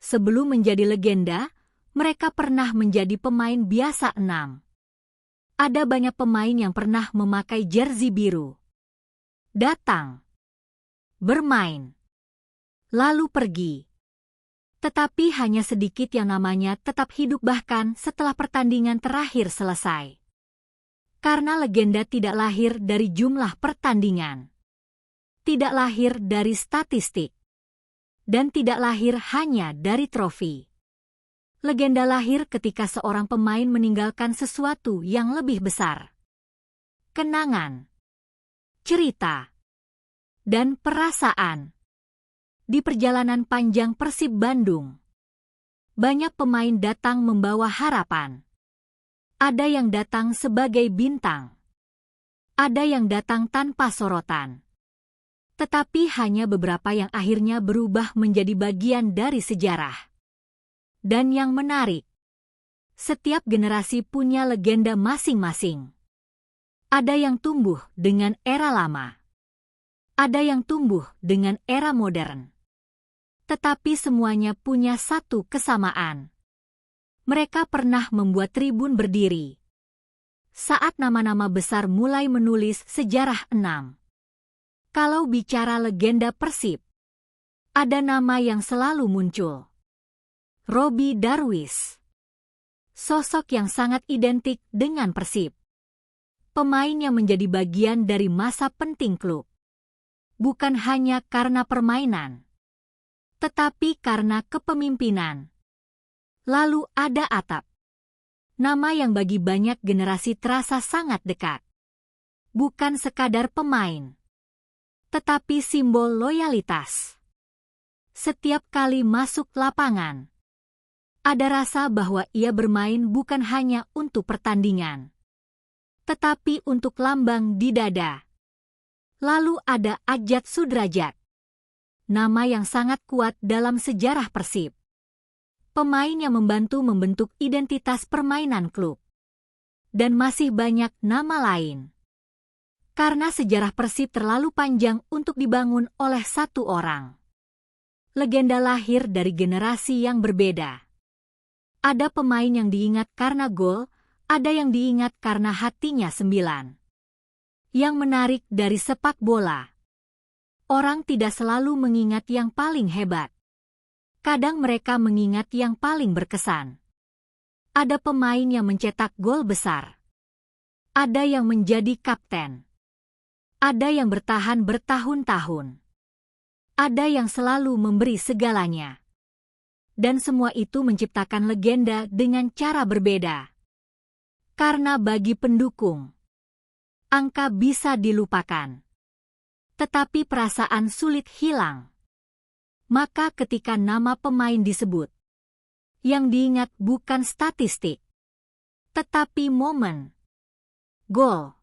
Sebelum menjadi legenda, mereka pernah menjadi pemain biasa 6. Ada banyak pemain yang pernah memakai jersey biru. Datang, bermain, lalu pergi. Tetapi hanya sedikit yang namanya tetap hidup bahkan setelah pertandingan terakhir selesai. Karena legenda tidak lahir dari jumlah pertandingan, tidak lahir dari statistik, dan tidak lahir hanya dari trofi. Legenda lahir ketika seorang pemain meninggalkan sesuatu yang lebih besar. Kenangan, cerita, dan perasaan. Di perjalanan panjang Persib Bandung, banyak pemain datang membawa harapan. Ada yang datang sebagai bintang. Ada yang datang tanpa sorotan. Tetapi hanya beberapa yang akhirnya berubah menjadi bagian dari sejarah. Dan yang menarik, setiap generasi punya legenda masing-masing. Ada yang tumbuh dengan era lama. Ada yang tumbuh dengan era modern. Tetapi semuanya punya satu kesamaan. Mereka pernah membuat tribun berdiri. Saat nama-nama besar mulai menulis sejarah 6. Kalau bicara legenda Persib, ada nama yang selalu muncul. Robby Darwish. Sosok yang sangat identik dengan Persib. Pemain yang menjadi bagian dari masa penting klub. Bukan hanya karena permainan, tetapi karena kepemimpinan. Lalu ada Atap. Nama yang bagi banyak generasi terasa sangat dekat. Bukan sekadar pemain, tetapi simbol loyalitas. Setiap kali masuk lapangan, ada rasa bahwa ia bermain bukan hanya untuk pertandingan, tetapi untuk lambang di dada. Lalu ada Adjat Sudrajat. Nama yang sangat kuat dalam sejarah Persib. Pemain yang membantu membentuk identitas permainan klub. Dan masih banyak nama lain. Karena sejarah Persib terlalu panjang untuk dibangun oleh satu orang. Legenda lahir dari generasi yang berbeda. Ada pemain yang diingat karena gol, ada yang diingat karena hatinya 9. Yang menarik dari sepak bola, orang tidak selalu mengingat yang paling hebat. Kadang mereka mengingat yang paling berkesan. Ada pemain yang mencetak gol besar. Ada yang menjadi kapten. Ada yang bertahan bertahun-tahun. Ada yang selalu memberi segalanya. Dan semua itu menciptakan legenda dengan cara berbeda. Karena bagi pendukung, angka bisa dilupakan. Tetapi perasaan sulit hilang. Maka ketika nama pemain disebut, yang diingat bukan statistik, tetapi momen, gol,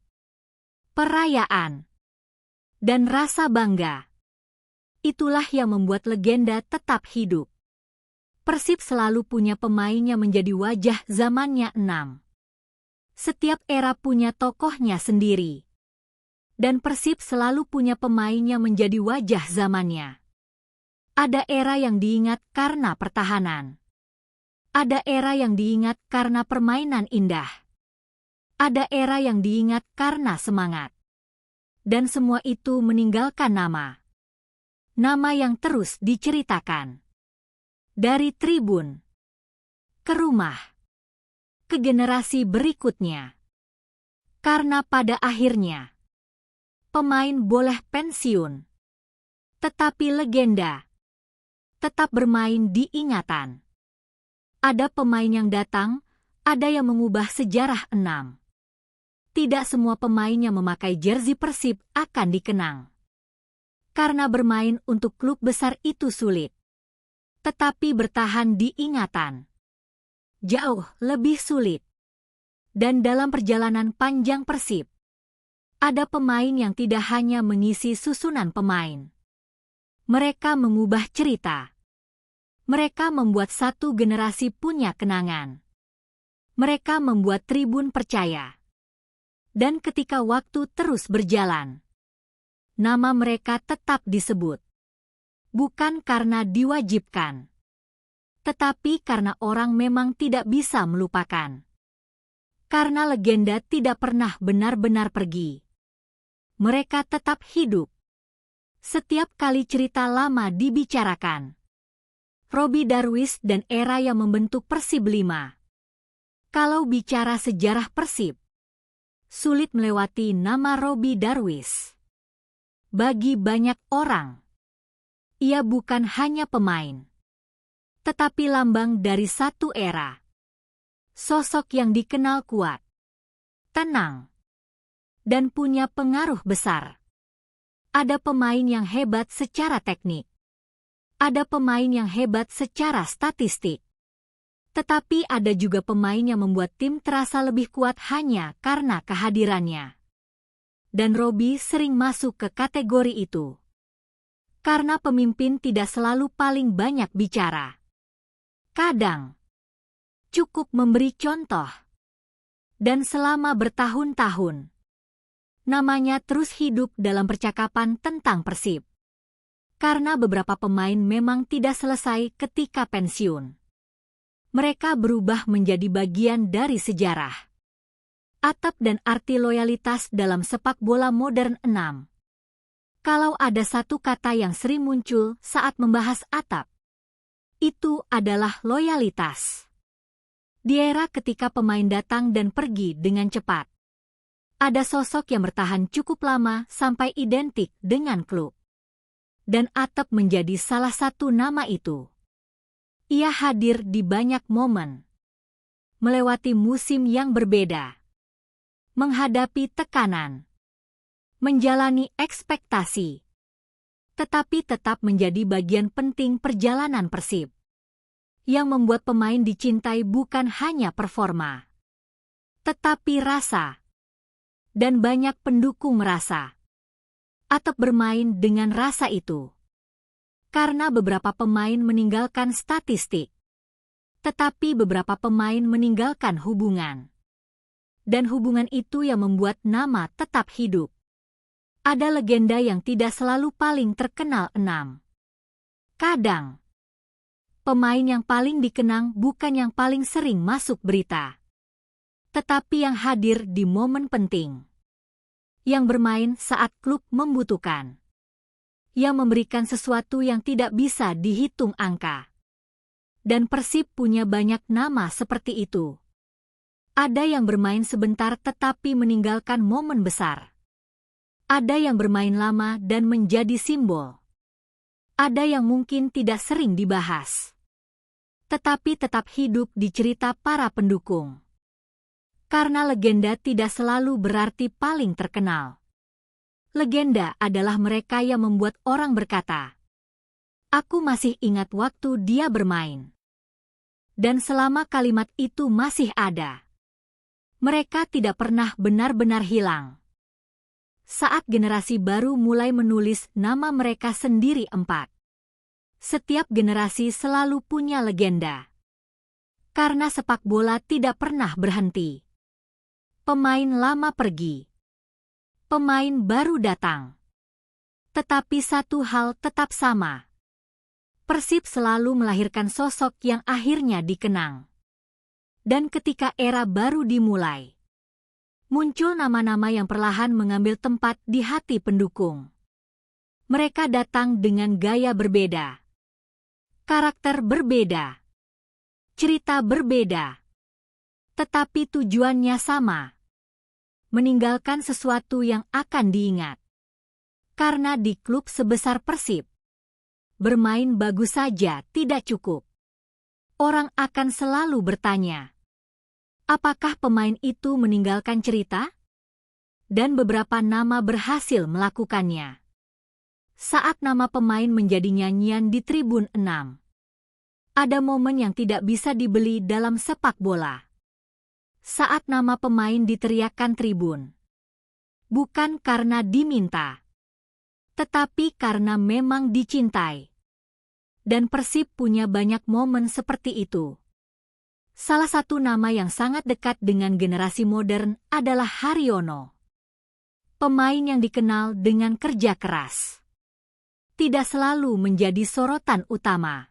perayaan, dan rasa bangga. Itulah yang membuat legenda tetap hidup. Persib selalu punya pemain yang menjadi wajah zamannya 6. Setiap era punya tokohnya sendiri. Dan Persib selalu punya pemain yang menjadi wajah zamannya. Ada era yang diingat karena pertahanan. Ada era yang diingat karena permainan indah. Ada era yang diingat karena semangat. Dan semua itu meninggalkan nama. Nama yang terus diceritakan. Dari tribun, ke rumah, ke generasi berikutnya. Karena pada akhirnya, pemain boleh pensiun. Tetapi legenda tetap bermain di ingatan. Ada pemain yang datang, ada yang mengubah sejarah 6. Tidak semua pemain yang memakai jersey Persib akan dikenang. Karena bermain untuk klub besar itu sulit. Tetapi bertahan di ingatan jauh lebih sulit. Dan dalam perjalanan panjang Persib, ada pemain yang tidak hanya mengisi susunan pemain. Mereka mengubah cerita. Mereka membuat satu generasi punya kenangan. Mereka membuat tribun percaya. Dan ketika waktu terus berjalan, nama mereka tetap disebut. Bukan karena diwajibkan, Tetapi karena orang memang tidak bisa melupakan. Karena legenda tidak pernah benar-benar pergi. Mereka tetap hidup. Setiap kali cerita lama dibicarakan. Robbie Darwish dan era yang membentuk Persib 5. Kalau bicara sejarah Persib, sulit melewati nama Robbie Darwish. Bagi banyak orang, ia bukan hanya pemain, tetapi lambang dari satu era. Sosok yang dikenal kuat, tenang, dan punya pengaruh besar. Ada pemain yang hebat secara teknik. Ada pemain yang hebat secara statistik. Tetapi ada juga pemain yang membuat tim terasa lebih kuat hanya karena kehadirannya. Dan Robbie sering masuk ke kategori itu. Karena pemimpin tidak selalu paling banyak bicara. Kadang, cukup memberi contoh. Dan selama bertahun-tahun, namanya terus hidup dalam percakapan tentang Persib. Karena beberapa pemain memang tidak selesai ketika pensiun. Mereka berubah menjadi bagian dari sejarah. Atap dan arti loyalitas dalam sepak bola modern 6. Kalau ada satu kata yang sering muncul saat membahas atap, itu adalah loyalitas. Di era ketika pemain datang dan pergi dengan cepat, ada sosok yang bertahan cukup lama sampai identik dengan klub. Dan Atap menjadi salah satu nama itu. Ia hadir di banyak momen, melewati musim yang berbeda, menghadapi tekanan, menjalani ekspektasi, tetapi tetap menjadi bagian penting perjalanan Persib, yang membuat pemain dicintai bukan hanya performa, tetapi rasa, dan banyak pendukung merasa Atap bermain dengan rasa itu. Karena beberapa pemain meninggalkan statistik, tetapi beberapa pemain meninggalkan hubungan. Dan hubungan itu yang membuat nama tetap hidup. Ada legenda yang tidak selalu paling terkenal 6. Kadang, pemain yang paling dikenang bukan yang paling sering masuk berita, tetapi yang hadir di momen penting. Yang bermain saat klub membutuhkan. Yang memberikan sesuatu yang tidak bisa dihitung angka. Dan Persib punya banyak nama seperti itu. Ada yang bermain sebentar tetapi meninggalkan momen besar. Ada yang bermain lama dan menjadi simbol. Ada yang mungkin tidak sering dibahas, tetapi tetap hidup di cerita para pendukung. Karena legenda tidak selalu berarti paling terkenal. Legenda adalah mereka yang membuat orang berkata, "Aku masih ingat waktu dia bermain." Dan selama kalimat itu masih ada, mereka tidak pernah benar-benar hilang. Saat generasi baru mulai menulis nama mereka sendiri 4. Setiap generasi selalu punya legenda. Karena sepak bola tidak pernah berhenti. Pemain lama pergi. Pemain baru datang. Tetapi satu hal tetap sama. Persib selalu melahirkan sosok yang akhirnya dikenang. Dan ketika era baru dimulai, muncul nama-nama yang perlahan mengambil tempat di hati pendukung. Mereka datang dengan gaya berbeda. Karakter berbeda. Cerita berbeda. Tetapi tujuannya sama. Meninggalkan sesuatu yang akan diingat. Karena di klub sebesar Persib, bermain bagus saja tidak cukup. Orang akan selalu bertanya, apakah pemain itu meninggalkan cerita? Dan beberapa nama berhasil melakukannya. Saat nama pemain menjadi nyanyian di tribun 6, ada momen yang tidak bisa dibeli dalam sepak bola. Saat nama pemain diteriakkan tribun. Bukan karena diminta, tetapi karena memang dicintai. Dan Persib punya banyak momen seperti itu. Salah satu nama yang sangat dekat dengan generasi modern adalah Haryono. Pemain yang dikenal dengan kerja keras. Tidak selalu menjadi sorotan utama.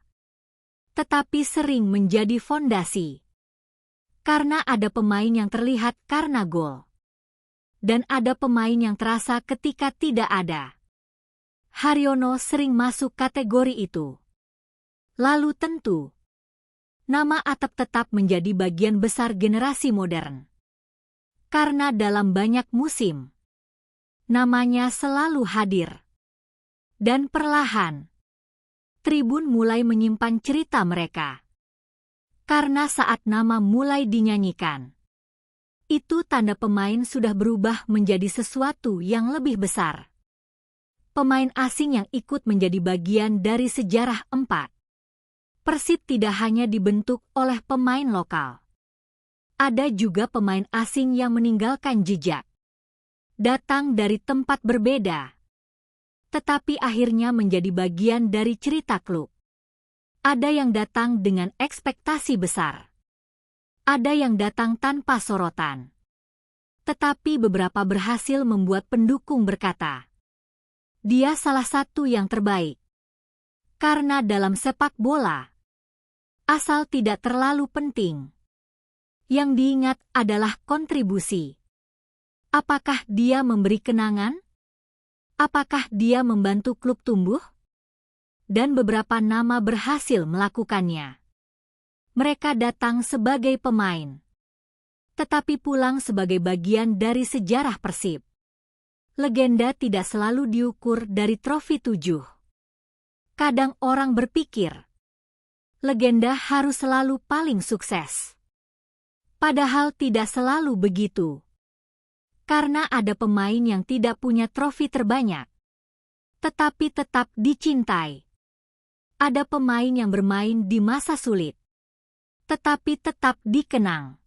tetapi sering menjadi fondasi. Karena ada pemain yang terlihat karena gol. Dan ada pemain yang terasa ketika tidak ada. Haryono sering masuk kategori itu. Lalu tentu, nama Atep tetap menjadi bagian besar generasi modern. Karena dalam banyak musim, namanya selalu hadir. Dan perlahan, tribun mulai menyimpan cerita mereka. Karena saat nama mulai dinyanyikan, itu tanda pemain sudah berubah menjadi sesuatu yang lebih besar. Pemain asing yang ikut menjadi bagian dari sejarah 4. Persib tidak hanya dibentuk oleh pemain lokal. Ada juga pemain asing yang meninggalkan jejak. Datang dari tempat berbeda. Tetapi akhirnya menjadi bagian dari cerita klub. Ada yang datang dengan ekspektasi besar. Ada yang datang tanpa sorotan. Tetapi beberapa berhasil membuat pendukung berkata, dia salah satu yang terbaik. Karena dalam sepak bola, asal tidak terlalu penting. Yang diingat adalah kontribusi. Apakah dia memberi kenangan? Apakah dia membantu klub tumbuh? Dan beberapa nama berhasil melakukannya. Mereka datang sebagai pemain, tetapi pulang sebagai bagian dari sejarah Persib. Legenda tidak selalu diukur dari trofi 7. Kadang orang berpikir, legenda harus selalu paling sukses. Padahal tidak selalu begitu. Karena ada pemain yang tidak punya trofi terbanyak, tetapi tetap dicintai. Ada pemain yang bermain di masa sulit, tetapi tetap dikenang.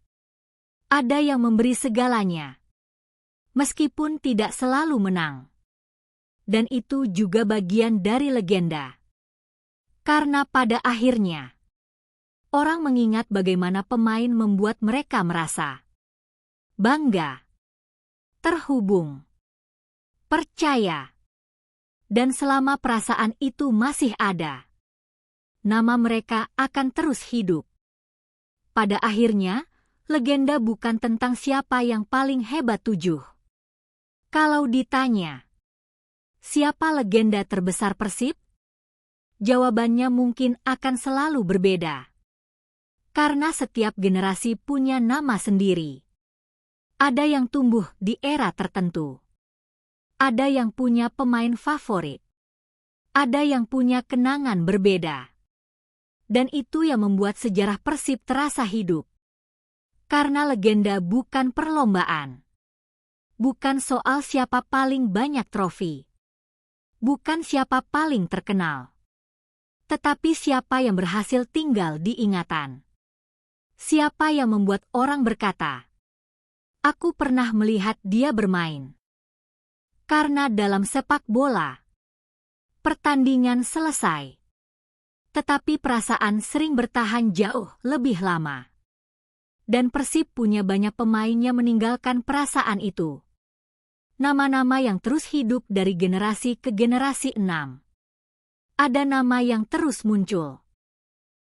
Ada yang memberi segalanya, meskipun tidak selalu menang. Dan itu juga bagian dari legenda. Karena pada akhirnya, orang mengingat bagaimana pemain membuat mereka merasa bangga, terhubung, percaya. Dan selama perasaan itu masih ada, nama mereka akan terus hidup. Pada akhirnya, legenda bukan tentang siapa yang paling hebat 7. Kalau ditanya, siapa legenda terbesar Persib? Jawabannya mungkin akan selalu berbeda. Karena setiap generasi punya nama sendiri. Ada yang tumbuh di era tertentu. Ada yang punya pemain favorit. Ada yang punya kenangan berbeda. Dan itu yang membuat sejarah Persib terasa hidup. Karena legenda bukan perlombaan. Bukan soal siapa paling banyak trofi. Bukan siapa paling terkenal. Tetapi siapa yang berhasil tinggal di ingatan. Siapa yang membuat orang berkata, aku pernah melihat dia bermain. Karena dalam sepak bola, pertandingan selesai. Tetapi perasaan sering bertahan jauh lebih lama. Dan Persib punya banyak pemain yang meninggalkan perasaan itu. Nama-nama yang terus hidup dari generasi ke generasi 6. Ada nama yang terus muncul.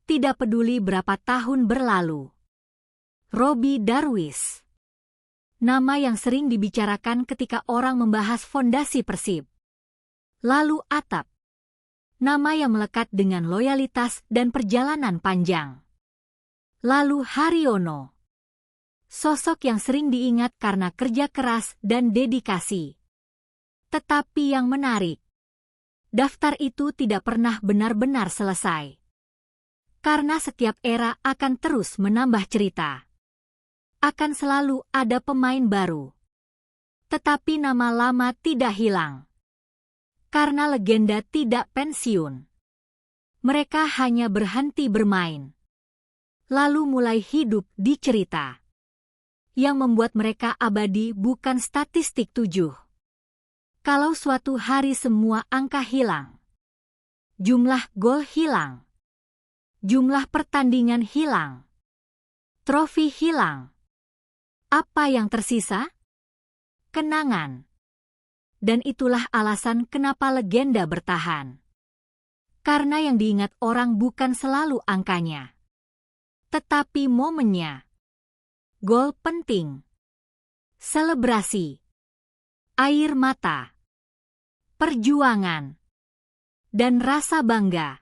Tidak peduli berapa tahun berlalu. Robby Darwish. Nama yang sering dibicarakan ketika orang membahas fondasi Persib. Lalu Atep. Nama yang melekat dengan loyalitas dan perjalanan panjang. Lalu Haryono. Sosok yang sering diingat karena kerja keras dan dedikasi. Tetapi yang menarik, daftar itu tidak pernah benar-benar selesai. Karena setiap era akan terus menambah cerita. Akan selalu ada pemain baru. Tetapi nama lama tidak hilang. Karena legenda tidak pensiun. Mereka hanya berhenti bermain. Lalu mulai hidup di cerita. Yang membuat mereka abadi bukan statistik 7. Kalau suatu hari semua angka hilang. Jumlah gol hilang. Jumlah pertandingan hilang. Trofi hilang. Apa yang tersisa? Kenangan. Dan itulah alasan kenapa legenda bertahan. Karena yang diingat orang bukan selalu angkanya, tetapi momennya. Gol penting, selebrasi, air mata, perjuangan, dan rasa bangga.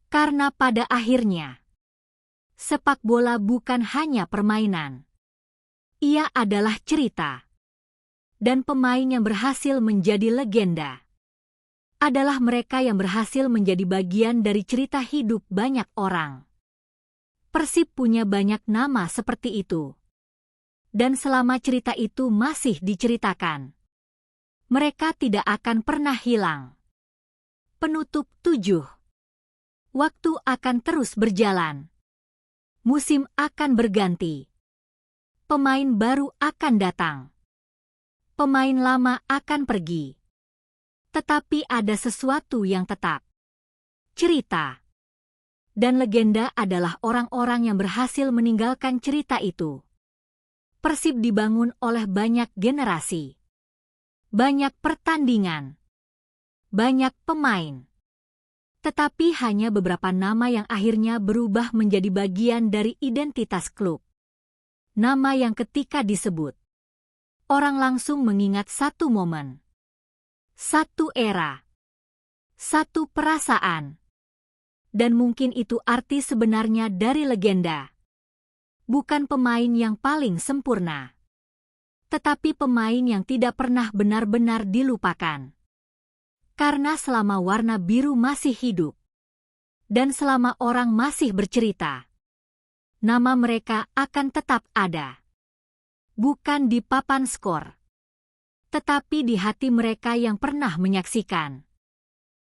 Karena pada akhirnya, sepak bola bukan hanya permainan. Ia adalah cerita. Dan pemain yang berhasil menjadi legenda adalah mereka yang berhasil menjadi bagian dari cerita hidup banyak orang. Persib punya banyak nama seperti itu. Dan selama cerita itu masih diceritakan, mereka tidak akan pernah hilang. Penutup 7. Waktu akan terus berjalan. Musim akan berganti. Pemain baru akan datang. Pemain lama akan pergi. Tetapi ada sesuatu yang tetap. Cerita. Dan legenda adalah orang-orang yang berhasil meninggalkan cerita itu. Persib dibangun oleh banyak generasi. Banyak pertandingan. Banyak pemain. Tetapi hanya beberapa nama yang akhirnya berubah menjadi bagian dari identitas klub. Nama yang ketika disebut, orang langsung mengingat satu momen, satu era, satu perasaan. Dan mungkin itu arti sebenarnya dari legenda. Bukan pemain yang paling sempurna, tetapi pemain yang tidak pernah benar-benar dilupakan. Karena selama warna biru masih hidup, dan selama orang masih bercerita, nama mereka akan tetap ada. Bukan di papan skor, tetapi di hati mereka yang pernah menyaksikan.